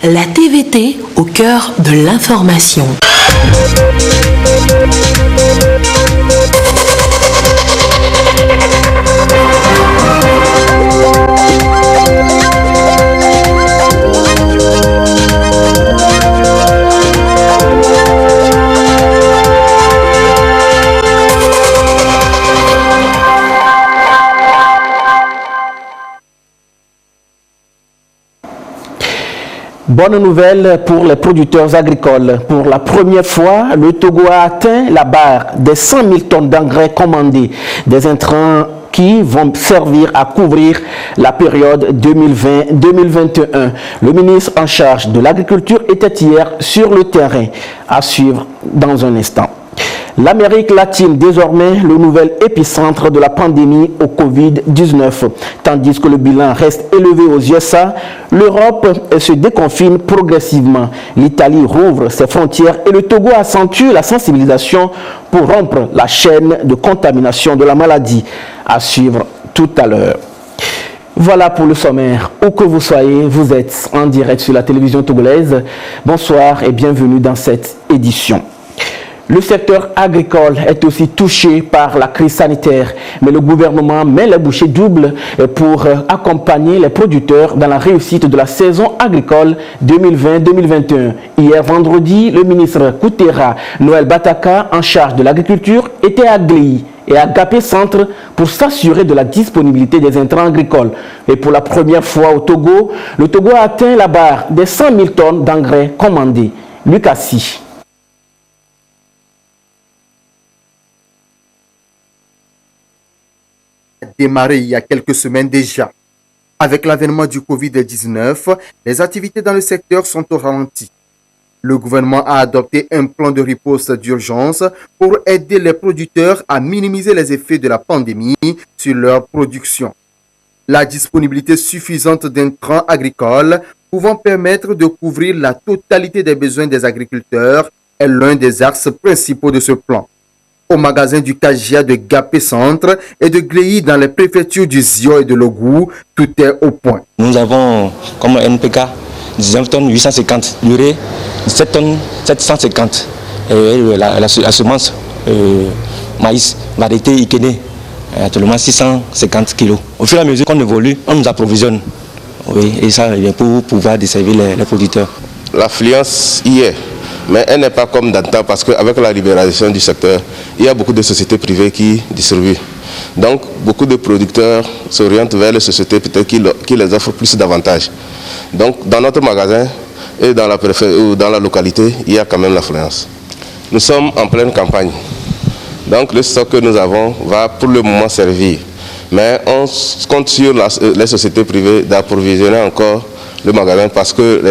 La TVT au cœur de l'information. Bonne nouvelle pour les producteurs agricoles. Pour la première fois, le Togo a atteint la barre des 100 000 tonnes d'engrais commandés, des intrants qui vont servir à couvrir la période 2020-2021. Le ministre en charge de l'agriculture était hier sur le terrain, à suivre dans un instant. L'Amérique latine, désormais le nouvel épicentre de la pandémie au Covid-19. Tandis que le bilan reste élevé aux USA, l'Europe se déconfine progressivement. L'Italie rouvre ses frontières et le Togo accentue la sensibilisation pour rompre la chaîne de contamination de la maladie. À suivre tout à l'heure. Voilà pour le sommaire. Où que vous soyez, vous êtes en direct sur la télévision togolaise. Bonsoir et bienvenue dans cette édition. Le secteur agricole est aussi touché par la crise sanitaire, mais le gouvernement met les bouchées doubles pour accompagner les producteurs dans la réussite de la saison agricole 2020-2021. Hier vendredi, le ministre Koutera Noël Bataka, en charge de l'agriculture, était à Gléy et à Gapé Centre pour s'assurer de la disponibilité des intrants agricoles. Et pour la première fois au Togo, le Togo a atteint la barre des 100 000 tonnes d'engrais commandés. Lucas Si. Démarré il y a quelques semaines déjà. Avec l'avènement du Covid-19, les activités dans le secteur sont au ralenti. Le gouvernement a adopté un plan de riposte d'urgence pour aider les producteurs à minimiser les effets de la pandémie sur leur production. La disponibilité suffisante d'intrants agricoles pouvant permettre de couvrir la totalité des besoins des agriculteurs est l'un des axes principaux de ce plan. Au magasin du Kajia de Gapé Centre et de Gléy dans les préfectures du Zio et de Logou, tout est au point. Nous avons comme NPK 19 tonnes 850, l'urée 17 tonnes 750, et la semence maïs variété Ikene actuellement 650 kg. Au fur et à mesure qu'on évolue, on nous approvisionne. Oui, et ça pour pouvoir desservir les producteurs. L'affluence y est. Mais elle n'est pas comme d'antan parce qu'avec la libéralisation du secteur, il y a beaucoup de sociétés privées qui distribuent. Donc, beaucoup de producteurs s'orientent vers les sociétés peut-être qui les offrent plus d'avantages. Donc, dans notre magasin et dans la localité, il y a quand même l'affluence. Nous sommes en pleine campagne. Donc, le stock que nous avons va pour le moment servir. Mais on compte sur les sociétés privées d'approvisionner encore le magasin parce que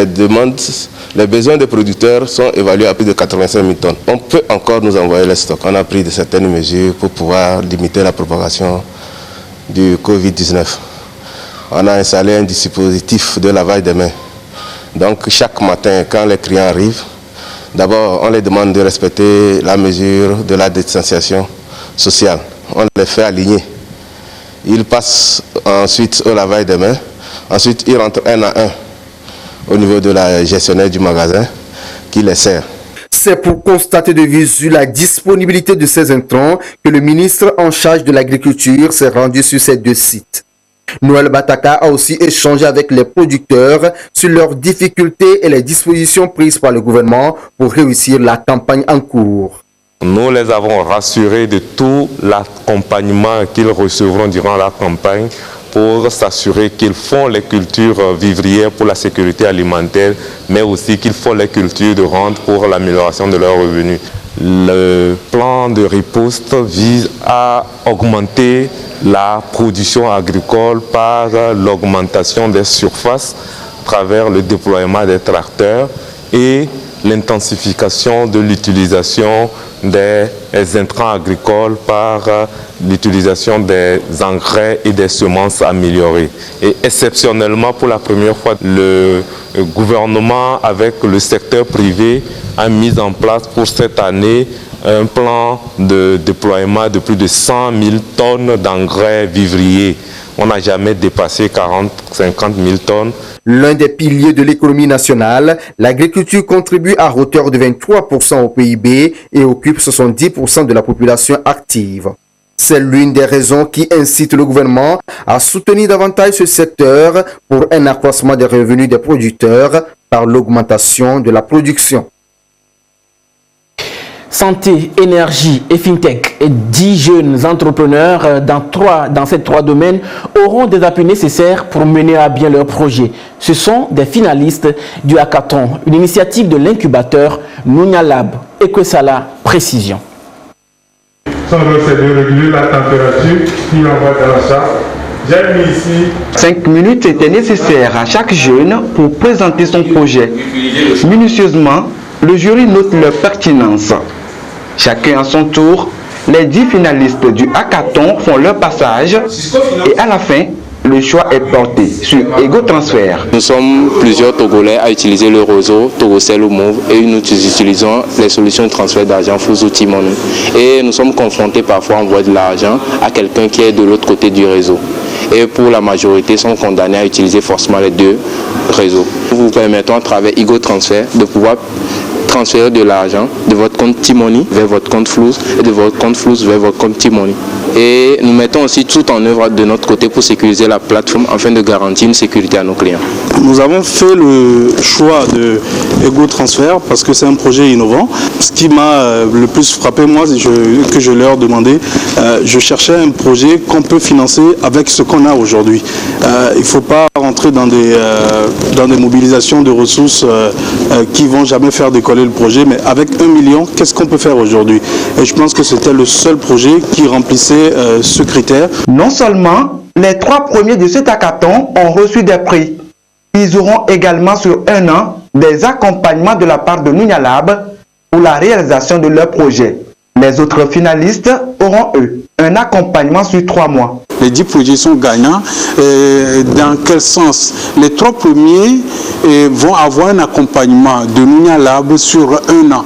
les besoins des producteurs sont évalués à plus de 85 000 tonnes. On peut encore nous envoyer les stocks. On a pris de certaines mesures pour pouvoir limiter la propagation du Covid-19. On a installé un dispositif de lavage des mains. Donc chaque matin, quand les clients arrivent, d'abord on les demande de respecter la mesure de la distanciation sociale. On les fait aligner. Ils passent ensuite au lavage des mains. Ensuite, ils rentrent un à un au niveau de la gestionnaire du magasin qui les sert. C'est pour constater de visu la disponibilité de ces intrants que le ministre en charge de l'agriculture s'est rendu sur ces deux sites. Noël Bataka a aussi échangé avec les producteurs sur leurs difficultés et les dispositions prises par le gouvernement pour réussir la campagne en cours. Nous les avons rassurés de tout l'accompagnement qu'ils recevront durant la campagne pour s'assurer qu'ils font les cultures vivrières pour la sécurité alimentaire, mais aussi qu'ils font les cultures de rente pour l'amélioration de leurs revenus. Le plan de riposte vise à augmenter la production agricole par l'augmentation des surfaces à travers le déploiement des tracteurs et l'intensification de l'utilisation des intrants agricoles par l'utilisation des engrais et des semences améliorées. Et exceptionnellement, pour la première fois, le gouvernement avec le secteur privé a mis en place pour cette année un plan de déploiement de plus de 100 000 tonnes d'engrais vivriers. On n'a jamais dépassé 40-50 000 tonnes. L'un des piliers de l'économie nationale, l'agriculture contribue à hauteur de 23% au PIB et occupe 70% de la population active. C'est l'une des raisons qui incite le gouvernement à soutenir davantage ce secteur pour un accroissement des revenus des producteurs par l'augmentation de la production. Santé, énergie et fintech, et 10 jeunes entrepreneurs dans ces trois domaines auront des appuis nécessaires pour mener à bien leurs projets. Ce sont des finalistes du hackathon, une initiative de l'incubateur Nunya Lab. Ekwesala Précision. Son rôle, c'est de réguler la température qui envoie dans la salle. J'ai mis ici 5 minutes étaient nécessaires à chaque jeune pour présenter son projet. Minutieusement, le jury note leur pertinence. Chacun à son tour, les 10 finalistes du hackathon font leur passage et à la fin, le choix est porté sur EgoTransfer. Nous sommes plusieurs Togolais à utiliser le réseau Togocell ou Move et nous utilisons les solutions de transfert d'argent Fuzu Timon. Et nous sommes confrontés parfois à envoyer de l'argent à quelqu'un qui est de l'autre côté du réseau. Et pour la majorité, sont condamnés à utiliser forcément les deux réseaux. Nous vous permettons à travers EgoTransfer de pouvoir transférer de l'argent de votre compte Timoni vers votre compte Flux et de votre compte Flux vers votre compte Timoni. Et nous mettons aussi tout en œuvre de notre côté pour sécuriser la plateforme afin de garantir une sécurité à nos clients. Nous avons fait le choix de EgoTransfer parce que c'est un projet innovant. Ce qui m'a le plus frappé, moi, que je leur demandais, je cherchais un projet qu'on peut financer avec ce qu'on a aujourd'hui. Il ne faut pas rentrer dans des mobilisations de ressources qui ne vont jamais faire décoller le projet, mais avec 1 million, qu'est-ce qu'on peut faire aujourd'hui? Et je pense que c'était le seul projet qui remplissait ce critère. Non seulement les 3 premiers de cet hackathon ont reçu des prix, ils auront également sur 1 an des accompagnements de la part de Nunya Lab pour la réalisation de leur projet. Les autres finalistes auront, eux, un accompagnement sur 3 mois. Les 10 projets sont gagnants. Dans quel sens? Les 3 premiers vont avoir un accompagnement de Nunya Lab sur 1 an.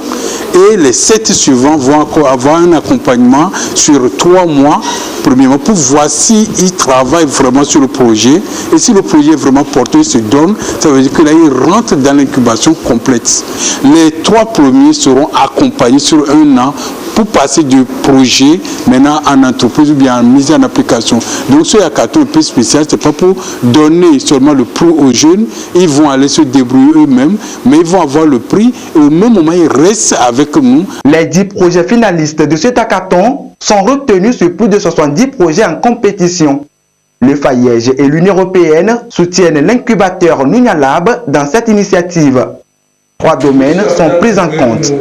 Et les 7 suivants vont avoir un accompagnement sur 3 mois, premièrement, pour voir s'ils travaillent vraiment sur le projet. Et si le projet est vraiment porté, se donne, ça veut dire que là, ils rentrent dans l'incubation complète. Les 3 premiers seront accompagnés sur 1 an pour passer du projet maintenant en entreprise ou bien en mise en application. Donc ce hackathon un peu spécial, ce n'est pas pour donner seulement le prix aux jeunes, ils vont aller se débrouiller eux-mêmes, mais ils vont avoir le prix et au même moment ils restent avec nous. Les 10 projets finalistes de cet hackathon sont retenus sur plus de 70 projets en compétition. Le FAIEG et l'Union européenne soutiennent l'incubateur Nunya Lab dans cette initiative. 3 domaines sont pris en compte: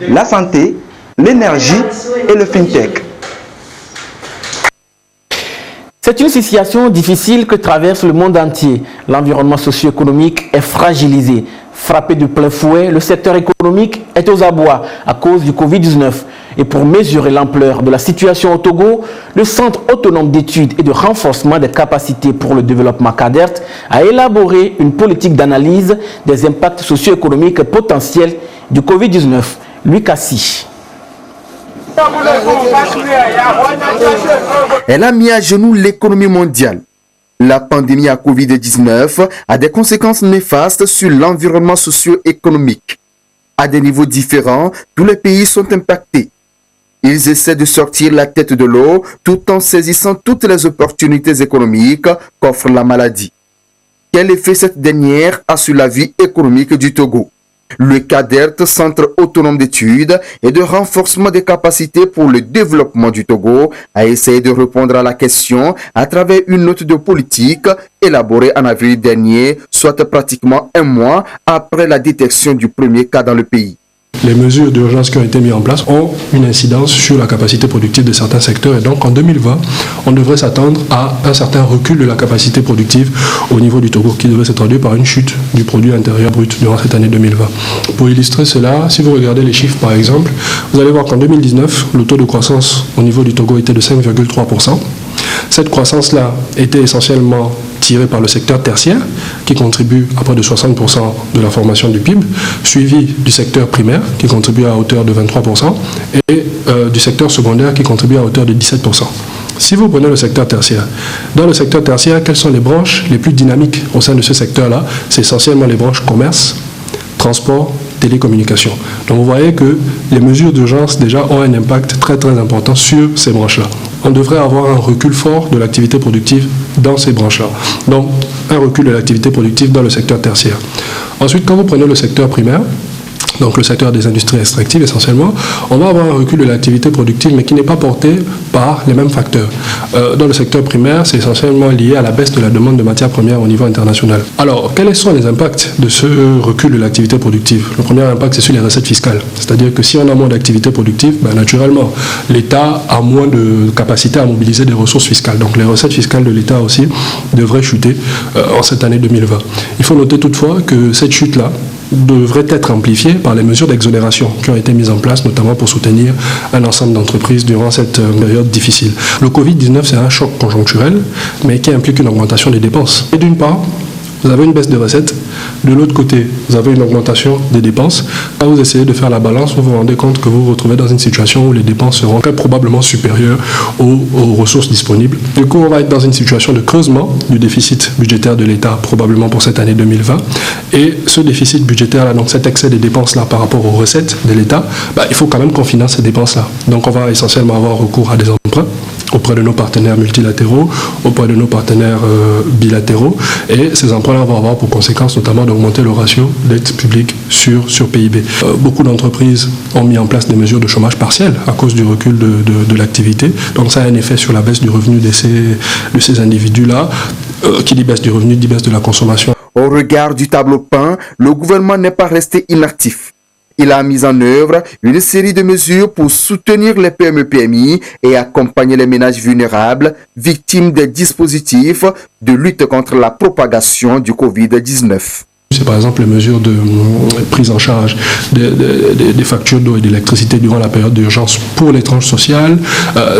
la santé, l'énergie et le fintech. C'est une situation difficile que traverse le monde entier. L'environnement socio-économique est fragilisé. Frappé de plein fouet, le secteur économique est aux abois à cause du Covid-19. Et pour mesurer l'ampleur de la situation au Togo, le Centre autonome d'études et de renforcement des capacités pour le développement CADERT a élaboré une politique d'analyse des impacts socio-économiques potentiels du Covid-19. Louis Cassi. Elle a mis à genoux l'économie mondiale. La pandémie à Covid-19 a des conséquences néfastes sur l'environnement socio-économique. À des niveaux différents, tous les pays sont impactés. Ils essaient de sortir la tête de l'eau tout en saisissant toutes les opportunités économiques qu'offre la maladie. Quel effet cette dernière a sur la vie économique du Togo? Le CADERT, Centre autonome d'études et de renforcement des capacités pour le développement du Togo, a essayé de répondre à la question à travers une note de politique élaborée en avril dernier, soit pratiquement 1 mois après la détection du premier cas dans le pays. Les mesures d'urgence qui ont été mises en place ont une incidence sur la capacité productive de certains secteurs et donc en 2020, on devrait s'attendre à un certain recul de la capacité productive au niveau du Togo qui devrait se traduire par une chute du produit intérieur brut durant cette année 2020. Pour illustrer cela, si vous regardez les chiffres par exemple, vous allez voir qu'en 2019, le taux de croissance au niveau du Togo était de 5,3%. Cette croissance-là était essentiellement tirée par le secteur tertiaire, qui contribue à près de 60% de la formation du PIB, suivi du secteur primaire, qui contribue à hauteur de 23%, et du secteur secondaire, qui contribue à hauteur de 17%. Si vous prenez le secteur tertiaire, dans le secteur tertiaire, quelles sont les branches les plus dynamiques au sein de ce secteur-là? C'est essentiellement les branches commerce, transport, télécommunications. Donc vous voyez que les mesures d'urgence déjà ont un impact très très important sur ces branches-là. On devrait avoir un recul fort de l'activité productive dans ces branches-là. Donc un recul de l'activité productive dans le secteur tertiaire. Ensuite, quand vous prenez le secteur primaire, donc le secteur des industries extractives essentiellement, on va avoir un recul de l'activité productive mais qui n'est pas porté par les mêmes facteurs. Dans le secteur primaire, c'est essentiellement lié à la baisse de la demande de matières premières au niveau international. Alors, quels sont les impacts de ce recul de l'activité productive? Le premier impact, c'est sur les recettes fiscales. C'est-à-dire que si on a moins d'activité productive, naturellement, l'État a moins de capacité à mobiliser des ressources fiscales. Donc les recettes fiscales de l'État aussi devraient chuter en cette année 2020. Il faut noter toutefois que cette chute-là devrait être amplifiée par les mesures d'exonération qui ont été mises en place, notamment pour soutenir un ensemble d'entreprises durant cette période difficile. Le Covid-19, c'est un choc conjoncturel, mais qui implique une augmentation des dépenses. Et d'une part, vous avez une baisse de recettes. De l'autre côté, vous avez une augmentation des dépenses. Quand vous essayez de faire la balance, vous vous rendez compte que vous vous retrouvez dans une situation où les dépenses seront très probablement supérieures aux ressources disponibles. Du coup, on va être dans une situation de creusement du déficit budgétaire de l'État, probablement pour cette année 2020. Et ce déficit budgétaire-là, donc cet excès des dépenses-là par rapport aux recettes de l'État, il faut quand même qu'on finance ces dépenses-là. Donc on va essentiellement avoir recours à des emprunts auprès de nos partenaires multilatéraux, auprès de nos partenaires bilatéraux. Et ces emprunts-là vont avoir pour conséquence notamment d'augmenter le ratio dette publique sur PIB. Beaucoup d'entreprises ont mis en place des mesures de chômage partiel à cause du recul de l'activité. Donc ça a un effet sur la baisse du revenu de ces individus-là. Qui dit baisse du revenu, dit baisse de la consommation. Au regard du tableau peint, le gouvernement n'est pas resté inactif. Il a mis en œuvre une série de mesures pour soutenir les PME-PMI et accompagner les ménages vulnérables, victimes des dispositifs de lutte contre la propagation du Covid-19. C'est par exemple les mesures de prise en charge des factures d'eau et d'électricité durant la période d'urgence pour les tranches sociales.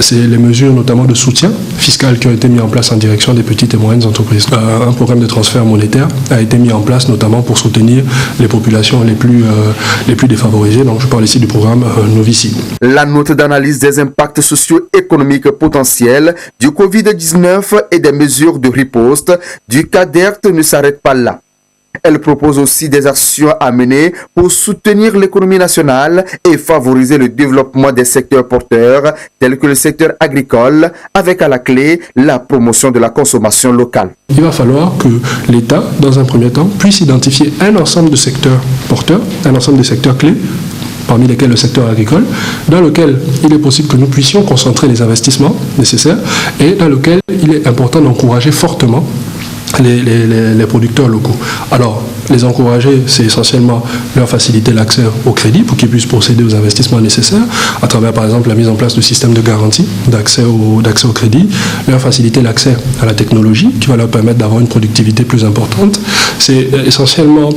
C'est les mesures notamment de soutien fiscal qui ont été mises en place en direction des petites et moyennes entreprises. Un programme de transfert monétaire a été mis en place notamment pour soutenir les populations les plus défavorisées. Donc je parle ici du programme Novici. La note d'analyse des impacts socio-économiques potentiels du Covid-19 et des mesures de riposte du CADERT ne s'arrête pas là. Elle propose aussi des actions à mener pour soutenir l'économie nationale et favoriser le développement des secteurs porteurs tels que le secteur agricole, avec à la clé la promotion de la consommation locale. Il va falloir que l'État, dans un premier temps, puisse identifier un ensemble de secteurs porteurs, un ensemble de secteurs clés, parmi lesquels le secteur agricole, dans lequel il est possible que nous puissions concentrer les investissements nécessaires et dans lequel il est important d'encourager fortement les producteurs locaux. Alors, les encourager, c'est essentiellement leur faciliter l'accès au crédit pour qu'ils puissent procéder aux investissements nécessaires, à travers par exemple la mise en place de systèmes de garantie d'accès au crédit, leur faciliter l'accès à la technologie qui va leur permettre d'avoir une productivité plus importante. C'est essentiellement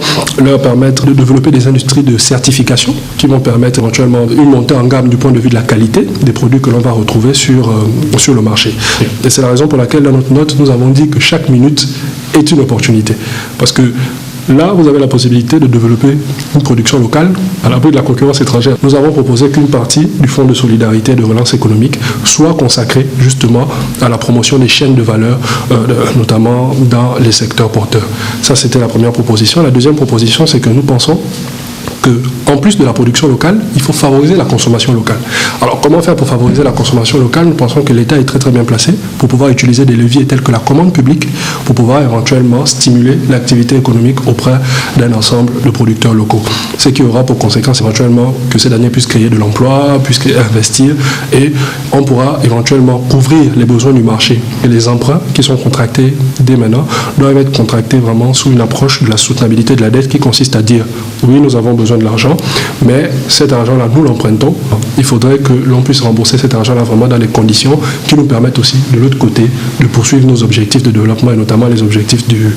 leur permettre de développer des industries de certification qui vont permettre éventuellement une montée en gamme du point de vue de la qualité des produits que l'on va retrouver sur le marché. Et c'est la raison pour laquelle dans notre note, nous avons dit que chaque minute est une opportunité. Parce que là, vous avez la possibilité de développer une production locale à l'abri de la concurrence étrangère. Nous avons proposé qu'une partie du Fonds de solidarité et de relance économique soit consacrée justement à la promotion des chaînes de valeur, notamment dans les secteurs porteurs. Ça, c'était la première proposition. La deuxième proposition, c'est que nous pensons qu'en plus de la production locale, il faut favoriser la consommation locale. Alors, comment faire pour favoriser la consommation locale? Nous pensons que l'État est très très bien placé pour pouvoir utiliser des leviers tels que la commande publique pour pouvoir éventuellement stimuler l'activité économique auprès d'un ensemble de producteurs locaux. Ce qui aura pour conséquence éventuellement que ces derniers puissent créer de l'emploi, puissent investir et on pourra éventuellement couvrir les besoins du marché. Et les emprunts qui sont contractés dès maintenant doivent être contractés vraiment sous une approche de la soutenabilité de la dette qui consiste à dire oui, nous avons besoin de l'argent, mais cet argent-là, nous l'empruntons. Il faudrait que l'on puisse rembourser cet argent-là vraiment dans des conditions qui nous permettent aussi, de l'autre côté, de poursuivre nos objectifs de développement et notamment les objectifs du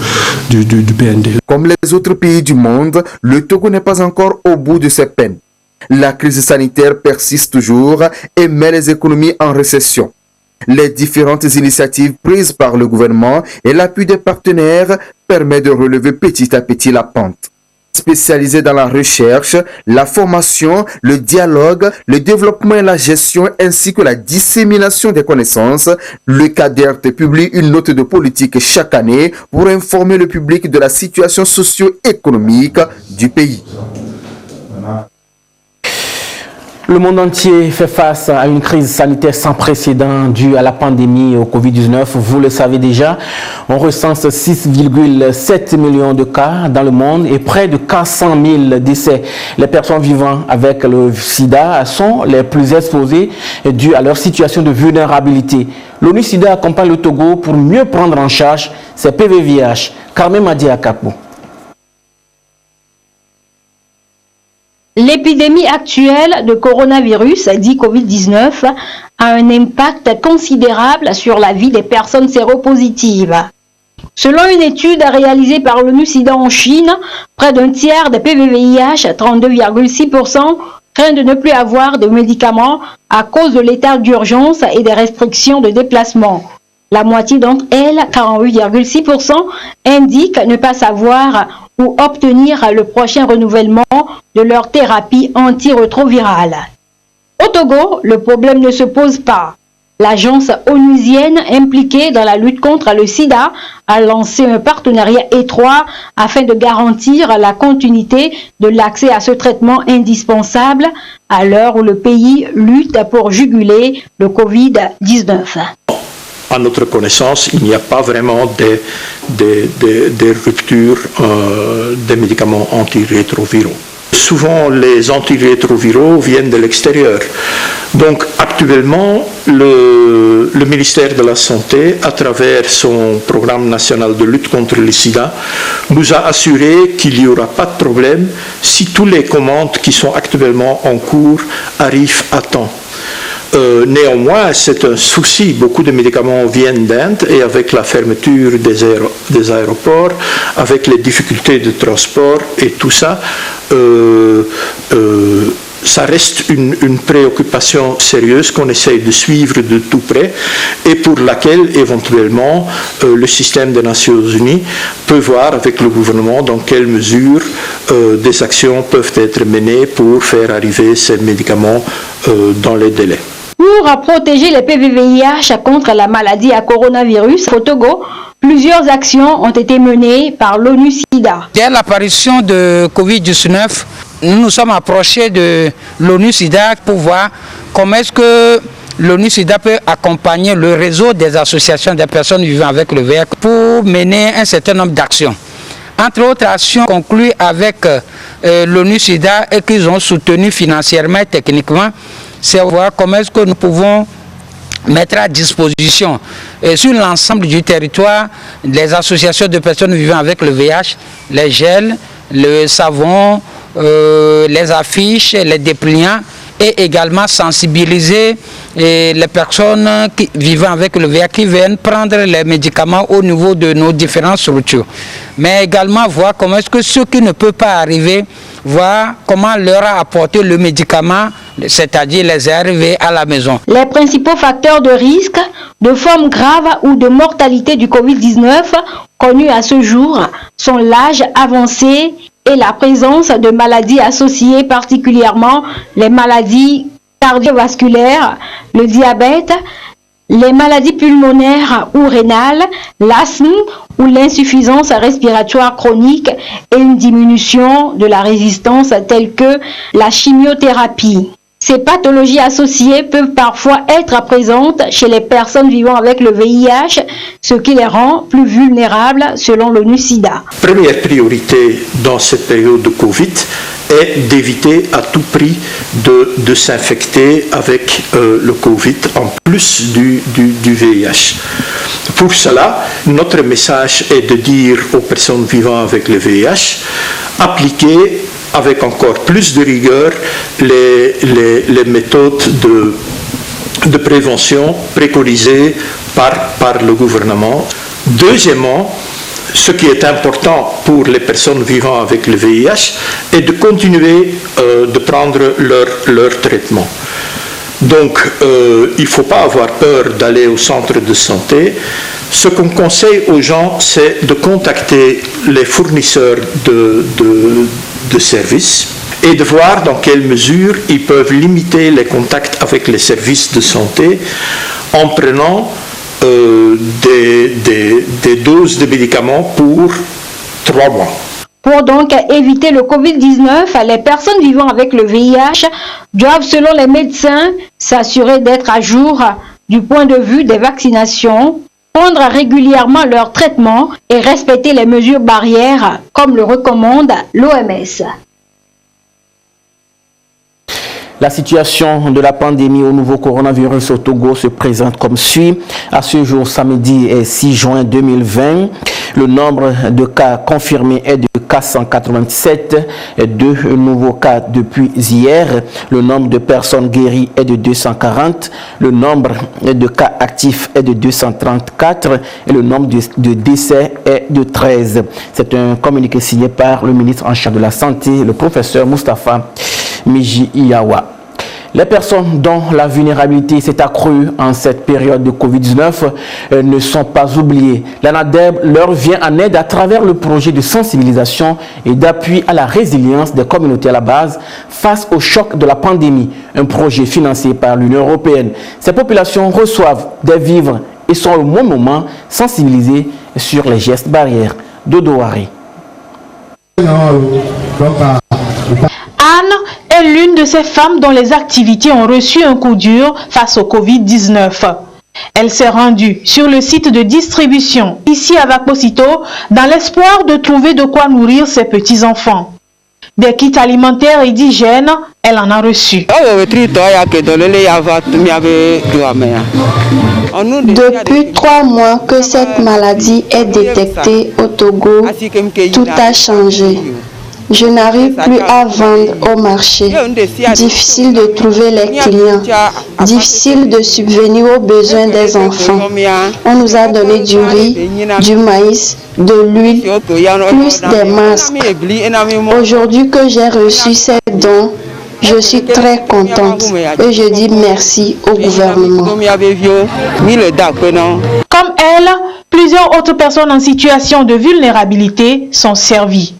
PND. Comme les autres pays du monde, le Togo n'est pas encore au bout de ses peines. La crise sanitaire persiste toujours et met les économies en récession. Les différentes initiatives prises par le gouvernement et l'appui des partenaires permettent de relever petit à petit la pente. spécialisée dans la recherche, la formation, le dialogue, le développement et la gestion ainsi que la dissémination des connaissances. Le CADERT publie une note de politique chaque année pour informer le public de la situation socio-économique du pays. Le monde entier fait face à une crise sanitaire sans précédent due à la pandémie au Covid-19. Vous le savez déjà, on recense 6,7 millions de cas dans le monde et près de 400 000 décès. Les personnes vivant avec le sida sont les plus exposées dû à leur situation de vulnérabilité. L'ONU-SIDA accompagne le Togo pour mieux prendre en charge ces PVVH. Carmen Madia Akapo. L'épidémie actuelle de coronavirus, dit Covid-19, a un impact considérable sur la vie des personnes séropositives. Selon une étude réalisée par l'ONU-SIDA en Chine, près d'un tiers des PVVIH, 32,6%, craignent de ne plus avoir de médicaments à cause de l'état d'urgence et des restrictions de déplacement. La moitié d'entre elles, 48,6%, indiquent ne pas savoir ou obtenir le prochain renouvellement de leur thérapie antirétrovirale. Au Togo, le problème ne se pose pas. L'agence onusienne impliquée dans la lutte contre le sida a lancé un partenariat étroit afin de garantir la continuité de l'accès à ce traitement indispensable à l'heure où le pays lutte pour juguler le Covid-19. À notre connaissance, il n'y a pas vraiment des ruptures des médicaments antirétroviraux. Souvent, les antirétroviraux viennent de l'extérieur. Donc, actuellement, le ministère de la Santé, à travers son programme national de lutte contre le sida, nous a assuré qu'il n'y aura pas de problème si toutes les commandes qui sont actuellement en cours arrivent à temps. Néanmoins, c'est un souci. Beaucoup de médicaments viennent d'Inde et avec la fermeture des aéroports, avec les difficultés de transport et tout ça, ça reste une préoccupation sérieuse qu'on essaye de suivre de tout près et pour laquelle éventuellement le système des Nations Unies peut voir avec le gouvernement dans quelle mesure des actions peuvent être menées pour faire arriver ces médicaments dans les délais. Pour protéger les PVVIH contre la maladie à coronavirus au Togo, plusieurs actions ont été menées par l'ONU-SIDA. Dès l'apparition de Covid-19, nous nous sommes approchés de l'ONU-SIDA pour voir comment est-ce que l'ONU-SIDA peut accompagner le réseau des associations des personnes vivant avec le VIH pour mener un certain nombre d'actions. Entre autres actions conclues avec l'ONU-SIDA et qu'ils ont soutenu financièrement et techniquement, c'est voir comment est-ce que nous pouvons mettre à disposition sur l'ensemble du territoire les associations de personnes vivant avec le VIH, les gels, le savon, les affiches, les dépliants et également sensibiliser les personnes vivant avec le VIH qui viennent prendre les médicaments au niveau de nos différentes structures. Mais également voir comment est-ce que ceux qui ne peuvent pas arriver, voir comment leur apporter le médicament, c'est-à-dire les ARV à la maison. Les principaux facteurs de risque de forme grave ou de mortalité du Covid-19 connus à ce jour sont l'âge avancé et la présence de maladies associées, particulièrement les maladies cardiovasculaires, le diabète, les maladies pulmonaires ou rénales, l'asthme ou l'insuffisance respiratoire chronique et une diminution de la résistance telle que la chimiothérapie. Ces pathologies associées peuvent parfois être présentes chez les personnes vivant avec le VIH, ce qui les rend plus vulnérables selon l'ONU-SIDA. Première priorité dans cette période de Covid est d'éviter à tout prix de s'infecter avec le Covid en plus du VIH. Pour cela, notre message est de dire aux personnes vivant avec le VIH, appliquez avec encore plus de rigueur les méthodes de prévention préconisées par le gouvernement. Deuxièmement, ce qui est important pour les personnes vivant avec le VIH est de continuer de prendre leur traitement. Donc, il ne faut pas avoir peur d'aller au centre de santé. Ce qu'on conseille aux gens, c'est de contacter les fournisseurs de services et de voir dans quelle mesure ils peuvent limiter les contacts avec les services de santé en prenant des doses de médicaments pour 3 mois. Pour donc éviter le Covid-19, les personnes vivant avec le VIH doivent, selon les médecins, s'assurer d'être à jour du point de vue des vaccinations, prendre régulièrement leur traitement et respecter les mesures barrières, comme le recommande l'OMS. La situation de la pandémie au nouveau coronavirus au Togo se présente comme suit. À ce jour, samedi 6 juin 2020, le nombre de cas confirmés est de 487, 2 nouveaux cas depuis hier. Le nombre de personnes guéries est de 240, le nombre de cas actifs est de 234 et le nombre de décès est de 13. C'est un communiqué signé par le ministre en charge de la Santé, le professeur Moustapha Miji Iyawa. Les personnes dont la vulnérabilité s'est accrue en cette période de Covid-19 ne sont pas oubliées. L'ANADEB leur vient en aide à travers le projet de sensibilisation et d'appui à la résilience des communautés à la base face au choc de la pandémie, un projet financé par l'Union européenne. Ces populations reçoivent des vivres et sont au même moment sensibilisées sur les gestes barrières. Dodo Harry. Anne est l'une de ces femmes dont les activités ont reçu un coup dur face au Covid-19. Elle s'est rendue sur le site de distribution, ici à Vaposito, dans l'espoir de trouver de quoi nourrir ses petits-enfants. Des kits alimentaires et d'hygiène, elle en a reçu. Depuis 3 mois que cette maladie est détectée au Togo, tout a changé. Je n'arrive plus à vendre au marché. Difficile de trouver les clients. Difficile de subvenir aux besoins des enfants. On nous a donné du riz, du maïs, de l'huile, plus des masques. Aujourd'hui que j'ai reçu ces dons, je suis très contente et je dis merci au gouvernement. Comme elle, plusieurs autres personnes en situation de vulnérabilité sont servies.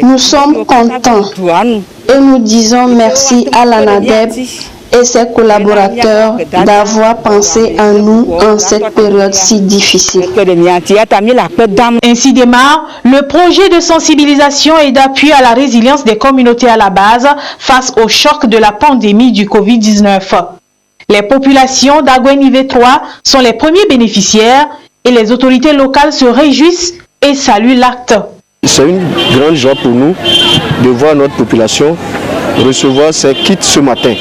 Nous sommes contents et nous disons merci à l'ANADEB et ses collaborateurs d'avoir pensé à nous en cette période si difficile. Ainsi démarre le projet de sensibilisation et d'appui à la résilience des communautés à la base face au choc de la pandémie du Covid-19. Les populations d'Agouenivé 3 sont les premiers bénéficiaires et les autorités locales se réjouissent et saluent l'acte. C'est une grande joie pour nous de voir notre population recevoir ces kits ce matin.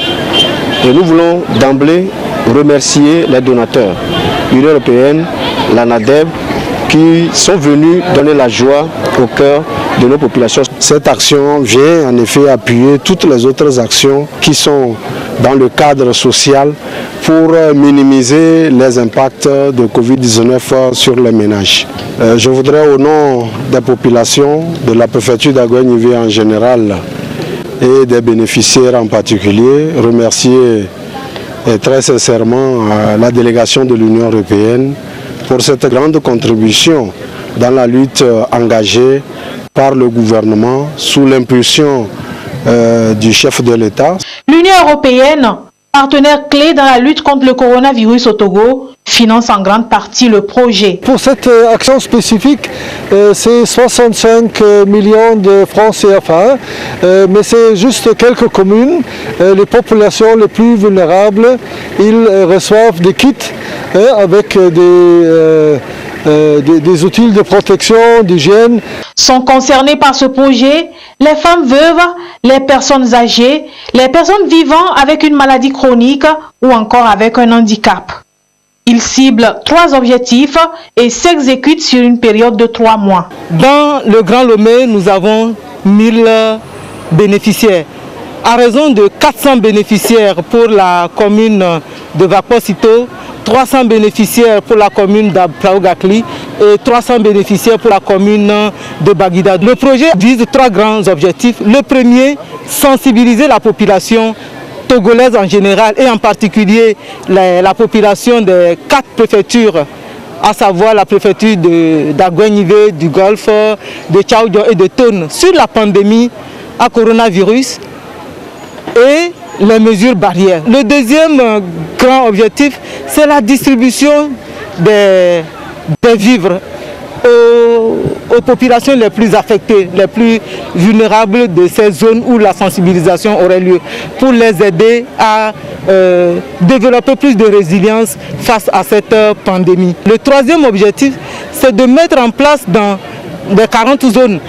Et nous voulons d'emblée remercier les donateurs, l'Union européenne, l'ANADEB, qui sont venus donner la joie au cœur de nos populations. Cette action vient en effet appuyer toutes les autres actions qui sont dans le cadre social pour minimiser les impacts de Covid-19 sur les ménages. Je voudrais au nom des populations, de la préfecture d'Agouenivé en général, et des bénéficiaires en particulier, remercier très sincèrement la délégation de l'Union européenne pour cette grande contribution dans la lutte engagée par le gouvernement sous l'impulsion du chef de l'État. L'Union européenne, partenaire clé dans la lutte contre le coronavirus au Togo, finance en grande partie le projet. Pour cette action spécifique, c'est 65 millions de francs CFA, mais c'est juste quelques communes, les populations les plus vulnérables, ils reçoivent des kits avec des outils de protection, d'hygiène. Sont concernés par ce projet les femmes veuves, les personnes âgées, les personnes vivant avec une maladie chronique ou encore avec un handicap. Il cible 3 objectifs et s'exécute sur une période de 3 mois. Dans le Grand Lomé, nous avons 1000 bénéficiaires. À raison de 400 bénéficiaires pour la commune de Vaposito, 300 bénéficiaires pour la commune d'Aplaogakli et 300 bénéficiaires pour la commune de Baguida. Le projet vise 3 grands objectifs. Le premier, sensibiliser la population togolaises en général et en particulier la population des 4 préfectures, à savoir la préfecture d'Aguenivé, du Golfe, de Tchaoudio et de Tone, sur la pandémie à coronavirus et les mesures barrières. Le deuxième grand objectif, c'est la distribution des vivres aux populations les plus affectées, les plus vulnérables de ces zones où la sensibilisation aurait lieu, pour les aider à développer plus de résilience face à cette pandémie. Le troisième objectif, c'est de mettre en place dans des 40 zones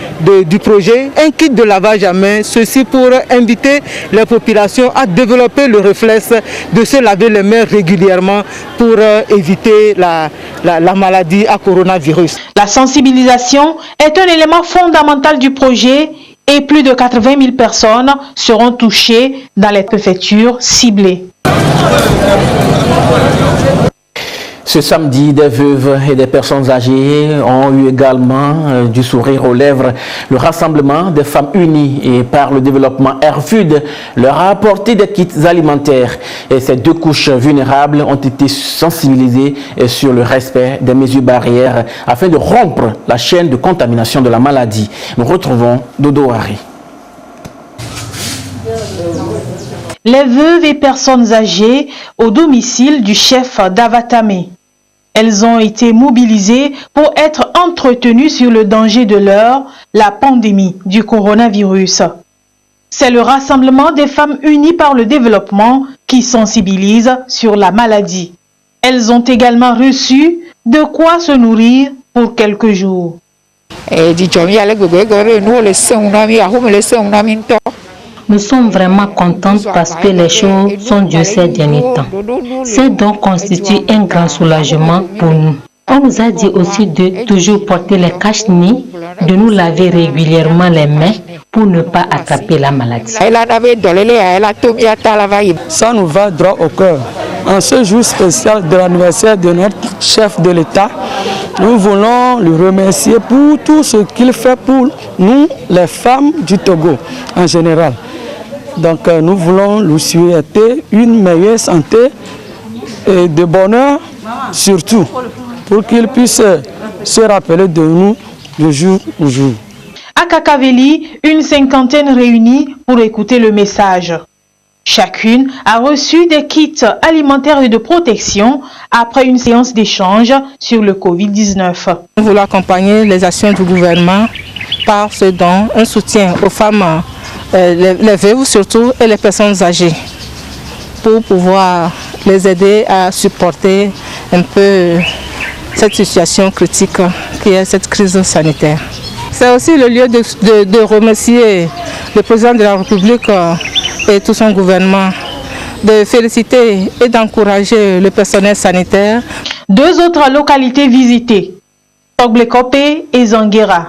du projet un kit de lavage à main, ceci pour inviter les populations à développer le réflexe de se laver les mains régulièrement pour éviter la maladie à coronavirus. La sensibilisation est un élément fondamental du projet et plus de 80 000 personnes seront touchées dans les préfectures ciblées. Ce samedi, des veuves et des personnes âgées ont eu également du sourire aux lèvres. Le rassemblement des femmes unies et par le développement Airfood leur a apporté des kits alimentaires. Et ces 2 couches vulnérables ont été sensibilisées sur le respect des mesures barrières afin de rompre la chaîne de contamination de la maladie. Nous retrouvons Dodo Harry. Les veuves et personnes âgées au domicile du chef d'Avatame. Elles ont été mobilisées pour être entretenues sur le danger de la pandémie du coronavirus. C'est le rassemblement des femmes unies par le développement qui sensibilise sur la maladie. Elles ont également reçu de quoi se nourrir pour quelques jours. Nous sommes vraiment contentes parce que les choses sont dures ces derniers temps. Ces dons constituent un grand soulagement pour nous. On nous a dit aussi de toujours porter les cache-nez, de nous laver régulièrement les mains pour ne pas attraper la maladie. Ça nous va droit au cœur. En ce jour spécial de l'anniversaire de notre chef de l'État, nous voulons le remercier pour tout ce qu'il fait pour nous, les femmes du Togo en général. Donc nous voulons lui souhaiter une meilleure santé et de bonheur surtout, pour qu'il puisse se rappeler de nous de jour au jour. À Kakaveli, une 50aine réunie pour écouter le message. Chacune a reçu des kits alimentaires et de protection après une séance d'échange sur le Covid-19. Nous voulons accompagner les actions du gouvernement par ce don, un soutien aux femmes, les veuves surtout et les personnes âgées, pour pouvoir les aider à supporter un peu cette situation critique qui est cette crise sanitaire. C'est aussi le lieu de remercier le président de la République et tout son gouvernement, de féliciter et d'encourager le personnel sanitaire. 2 autres localités visitées, Toglekope et Zanguera.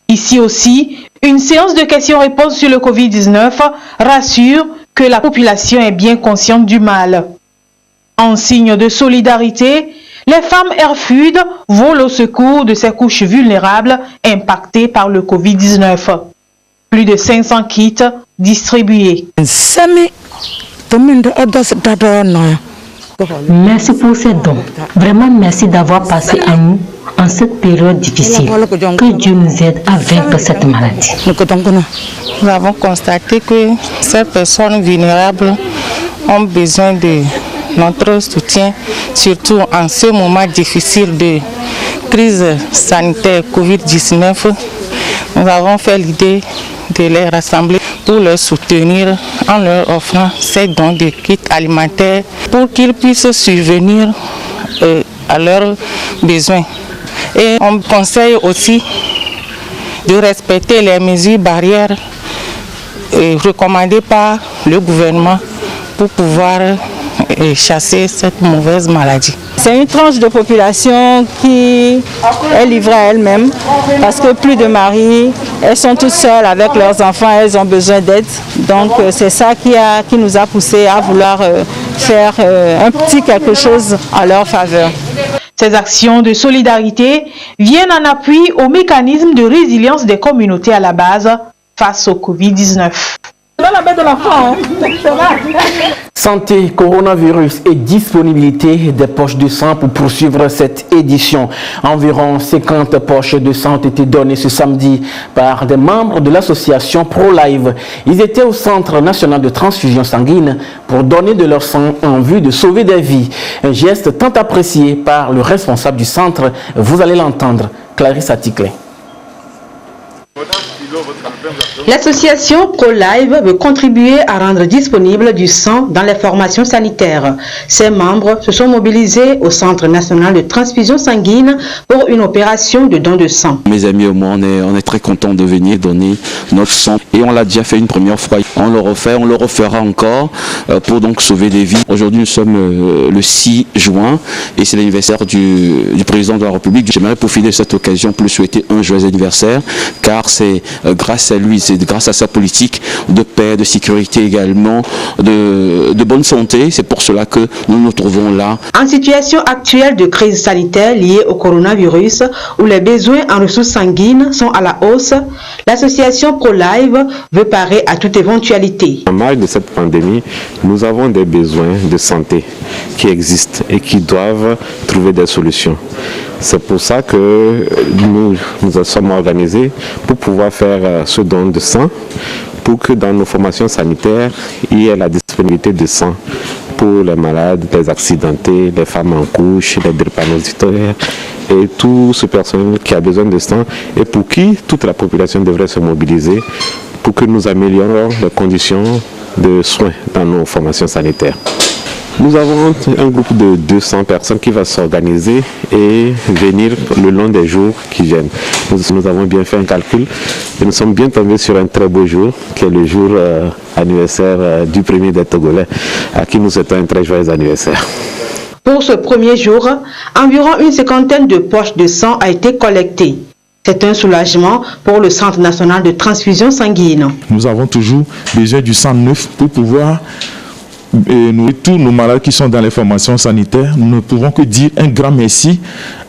Ici aussi, une séance de questions-réponses sur le Covid-19 rassure que la population est bien consciente du mal. En signe de solidarité, les femmes Airfood vont au secours de ces couches vulnérables impactées par le Covid-19. Plus de 500 kits distribués. Merci pour ces dons. Vraiment merci d'avoir passé à nous en cette période difficile. Que Dieu nous aide à vaincre cette maladie. Nous avons constaté que ces personnes vulnérables ont besoin de notre soutien, surtout en ce moment difficile de crise sanitaire Covid-19. Nous avons fait l'idée de les rassembler pour les soutenir en leur offrant ces dons de kits alimentaires pour qu'ils puissent subvenir à leurs besoins. Et on conseille aussi de respecter les mesures barrières recommandées par le gouvernement pour pouvoir chasser cette mauvaise maladie. C'est une tranche de population qui est livrée à elle-même parce que plus de maris, elles sont toutes seules avec leurs enfants, elles ont besoin d'aide. Donc c'est ça qui nous a poussé à vouloir faire un petit quelque chose à leur faveur. Ces actions de solidarité viennent en appui au mécanisme de résilience des communautés à la base face au Covid-19. Santé, coronavirus et disponibilité des poches de sang pour poursuivre cette édition. Environ 50 poches de sang ont été données ce samedi par des membres de l'association ProLive. Ils étaient au Centre national de transfusion sanguine pour donner de leur sang en vue de sauver des vies. Un geste tant apprécié par le responsable du centre. Vous allez l'entendre, Clarisse Atikle. L'association ProLive veut contribuer à rendre disponible du sang dans les formations sanitaires. Ses membres se sont mobilisés au Centre national de transfusion sanguine pour une opération de don de sang. Mes amis et moi, on est très contents de venir donner notre sang et on l'a déjà fait une première fois. On le refait, on le refera encore pour donc sauver des vies. Aujourd'hui, nous sommes le 6 juin et c'est l'anniversaire du président de la République. J'aimerais profiter de cette occasion pour lui souhaiter un joyeux anniversaire car c'est grâce à lui, c'est grâce à sa politique de paix, de sécurité également, de bonne santé. C'est pour cela que nous nous trouvons là. En situation actuelle de crise sanitaire liée au coronavirus, où les besoins en ressources sanguines sont à la hausse, l'association ProLive veut parer à toute éventualité. En marge de cette pandémie, nous avons des besoins de santé qui existent et qui doivent trouver des solutions. C'est pour ça que nous sommes organisés pour pouvoir faire ce don de sang, pour que dans nos formations sanitaires, il y ait la disponibilité de sang pour les malades, les accidentés, les femmes en couche, les drépanocytaires et tout ce personnel qui a besoin de sang et pour qui toute la population devrait se mobiliser pour que nous améliorions les conditions de soins dans nos formations sanitaires. Nous avons un groupe de 200 personnes qui va s'organiser et venir le long des jours qui viennent. Nous avons bien fait un calcul et nous sommes bien tombés sur un très beau jour qui est le jour anniversaire du premier des Togolais à qui nous souhaitons un très joyeux anniversaire. Pour ce premier jour, environ une cinquantaine de poches de sang a été collectée. C'est un soulagement pour le Centre national de transfusion sanguine. Nous avons toujours besoin du sang neuf pour pouvoir nourrir tous nos malades qui sont dans les formations sanitaires. Nous ne pouvons que dire un grand merci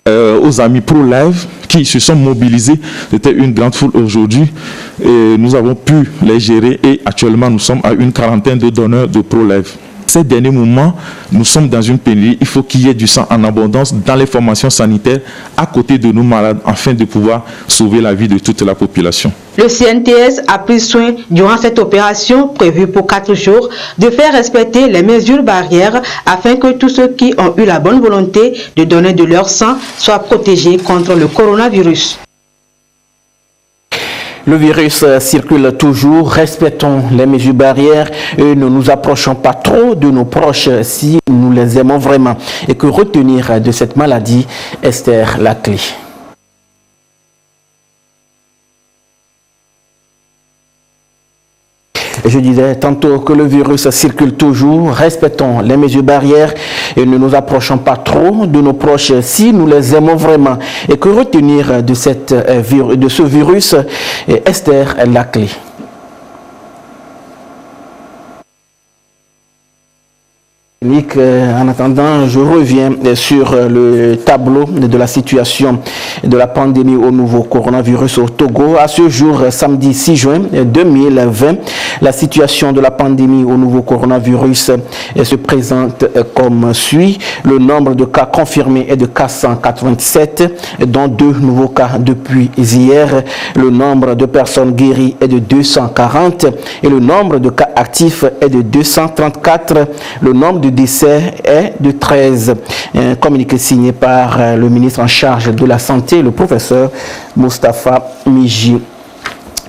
aux amis ProLive qui se sont mobilisés. C'était une grande foule aujourd'hui et nous avons pu les gérer et actuellement nous sommes à une quarantaine de donneurs de ProLive. Ces derniers moments, nous sommes dans une pénurie. Il faut qu'il y ait du sang en abondance dans les formations sanitaires à côté de nos malades afin de pouvoir sauver la vie de toute la population. Le CNTS a pris soin durant cette opération prévue pour 4 jours de faire respecter les mesures barrières afin que tous ceux qui ont eu la bonne volonté de donner de leur sang soient protégés contre le coronavirus. Le virus circule toujours, respectons les mesures barrières et ne nous approchons pas trop de nos proches si nous les aimons vraiment. Et que retenir de cette maladie, Esther Laclé. Je disais tantôt que le virus circule toujours, respectons les mesures barrières et ne nous approchons pas trop de nos proches si nous les aimons vraiment. Et que retenir de ce virus, Esther Laclé. En attendant, je reviens sur le tableau de la situation de la pandémie au nouveau coronavirus au Togo. À ce jour, samedi 6 juin 2020, la situation de la pandémie au nouveau coronavirus se présente comme suit. Le nombre de cas confirmés est de 487, dont 2 nouveaux cas depuis hier. Le nombre de personnes guéries est de 240 et le nombre de cas actifs est de 234. Le nombre de décès est de 13. Un communiqué signé par le ministre en charge de la Santé, le professeur Moustapha Miji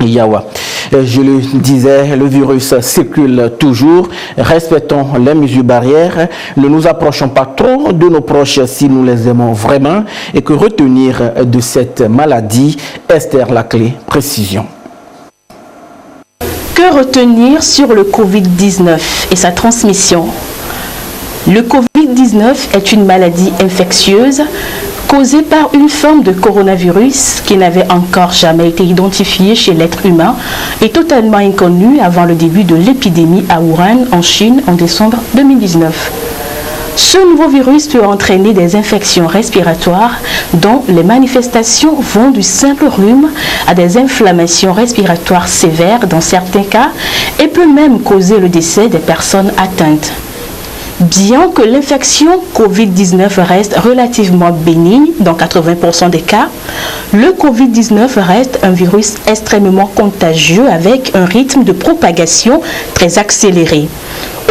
Yawa. Je le disais, le virus circule toujours. Respectons les mesures barrières. Ne nous approchons pas trop de nos proches si nous les aimons vraiment. Et que retenir de cette maladie, Esther Laclé, précision. Que retenir sur le Covid-19 et sa transmission? Le Covid-19 est une maladie infectieuse causée par une forme de coronavirus qui n'avait encore jamais été identifiée chez l'être humain et totalement inconnue avant le début de l'épidémie à Wuhan, en Chine, en décembre 2019. Ce nouveau virus peut entraîner des infections respiratoires dont les manifestations vont du simple rhume à des inflammations respiratoires sévères dans certains cas et peut même causer le décès des personnes atteintes. Bien que l'infection Covid-19 reste relativement bénigne dans 80% des cas, le Covid-19 reste un virus extrêmement contagieux avec un rythme de propagation très accéléré.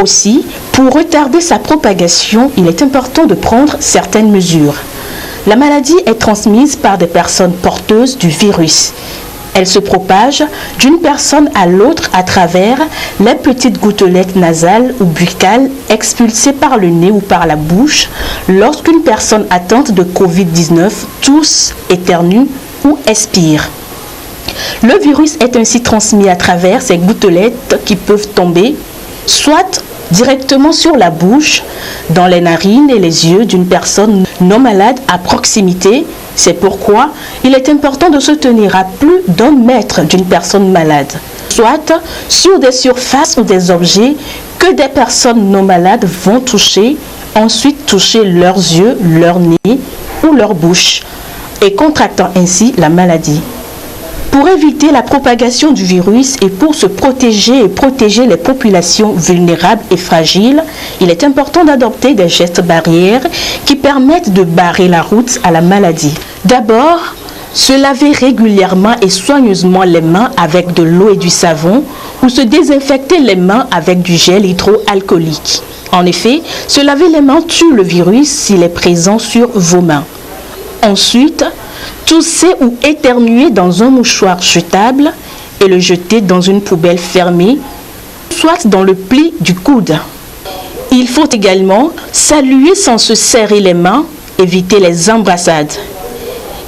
Aussi, pour retarder sa propagation, il est important de prendre certaines mesures. La maladie est transmise par des personnes porteuses du virus. Elle se propage d'une personne à l'autre à travers les petites gouttelettes nasales ou buccales expulsées par le nez ou par la bouche lorsqu'une personne atteinte de Covid-19 tousse, éternue ou expire. Le virus est ainsi transmis à travers ces gouttelettes qui peuvent tomber soit directement sur la bouche, dans les narines et les yeux d'une personne non malade à proximité. C'est pourquoi il est important de se tenir à plus d'1 mètre d'une personne malade, soit sur des surfaces ou des objets que des personnes non malades vont toucher, ensuite toucher leurs yeux, leur nez ou leur bouche, et contractant ainsi la maladie. Pour éviter la propagation du virus et pour se protéger et protéger les populations vulnérables et fragiles, il est important d'adopter des gestes barrières qui permettent de barrer la route à la maladie. D'abord, se laver régulièrement et soigneusement les mains avec de l'eau et du savon ou se désinfecter les mains avec du gel hydroalcoolique. En effet, se laver les mains tue le virus s'il est présent sur vos mains. Ensuite, tousser ou éternuer dans un mouchoir jetable et le jeter dans une poubelle fermée, soit dans le pli du coude. Il faut également saluer sans se serrer les mains, éviter les embrassades.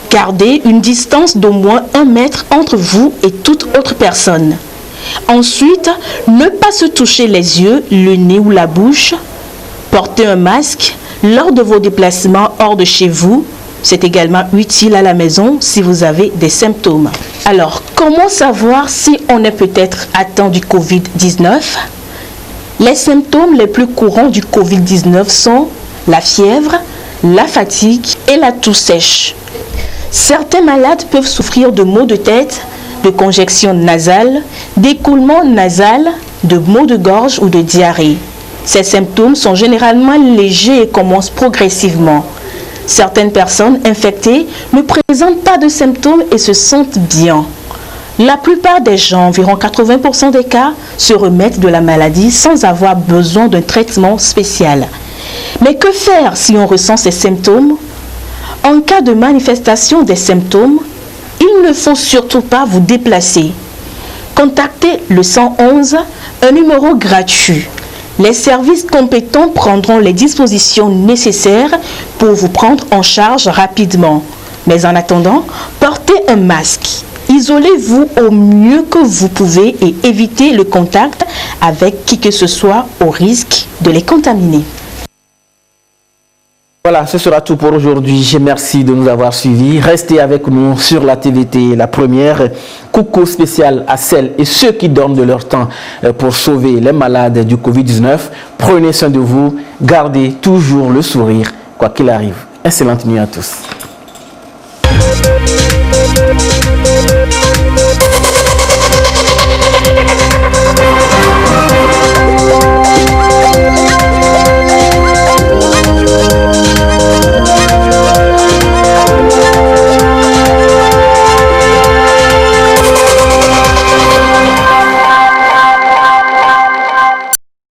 Gardez une distance d'au moins 1 mètre entre vous et toute autre personne. Ensuite, ne pas se toucher les yeux, le nez ou la bouche. Portez un masque lors de vos déplacements hors de chez vous. C'est également utile à la maison si vous avez des symptômes. Alors, comment savoir si on est peut-être atteint du Covid-19? Les symptômes les plus courants du Covid-19 sont la fièvre, la fatigue et la toux sèche. Certains malades peuvent souffrir de maux de tête, de congestion nasale, d'écoulement nasal, de maux de gorge ou de diarrhée. Ces symptômes sont généralement légers et commencent progressivement. Certaines personnes infectées ne présentent pas de symptômes et se sentent bien. La plupart des gens, environ 80% des cas, se remettent de la maladie sans avoir besoin d'un traitement spécial. Mais que faire si on ressent ces symptômes? En cas de manifestation des symptômes, il ne faut surtout pas vous déplacer. Contactez le 111, un numéro gratuit. Les services compétents prendront les dispositions nécessaires pour vous prendre en charge rapidement. Mais en attendant, portez un masque. Isolez-vous au mieux que vous pouvez et évitez le contact avec qui que ce soit au risque de les contaminer. Voilà, ce sera tout pour aujourd'hui. Merci de nous avoir suivis. Restez avec nous sur la TVT, la première. Coucou spécial à celles et ceux qui donnent de leur temps pour sauver les malades du Covid-19. Prenez soin de vous. Gardez toujours le sourire, quoi qu'il arrive. Excellente nuit à tous.